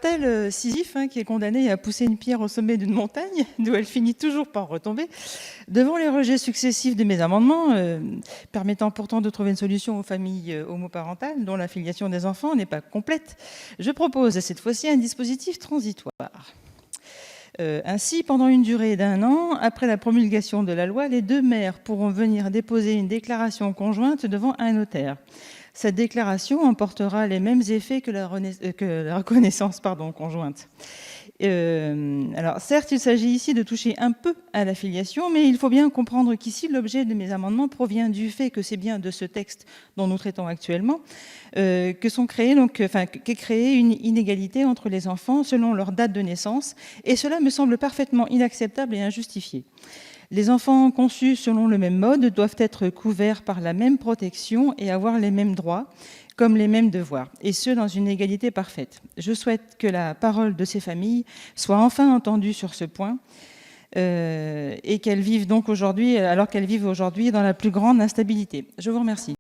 Alors, tel Sisyphe, qui est condamné à pousser une pierre au sommet d'une montagne, d'où elle finit toujours par retomber, devant les rejets successifs de mes amendements, permettant pourtant de trouver une solution aux familles homoparentales dont la filiation des enfants n'est pas complète, je propose cette fois-ci un dispositif transitoire. Ainsi, pendant une durée d'1 an, après la promulgation de la loi, les deux mères pourront venir déposer une déclaration conjointe devant un notaire. Cette déclaration emportera les mêmes effets que la reconnaissance conjointe. Alors, certes, il s'agit ici de toucher un peu à la filiation, mais il faut bien comprendre qu'ici, l'objet de mes amendements provient du fait que c'est bien de ce texte dont nous traitons actuellement qu'est créée une inégalité entre les enfants selon leur date de naissance, et cela me semble parfaitement inacceptable et injustifié. Les enfants conçus selon le même mode doivent être couverts par la même protection et avoir les mêmes droits, comme les mêmes devoirs, et ce, dans une égalité parfaite. Je souhaite que la parole de ces familles soit enfin entendue sur ce point, et qu'elles vivent donc aujourd'hui, alors qu'elles vivent aujourd'hui dans la plus grande instabilité. Je vous remercie.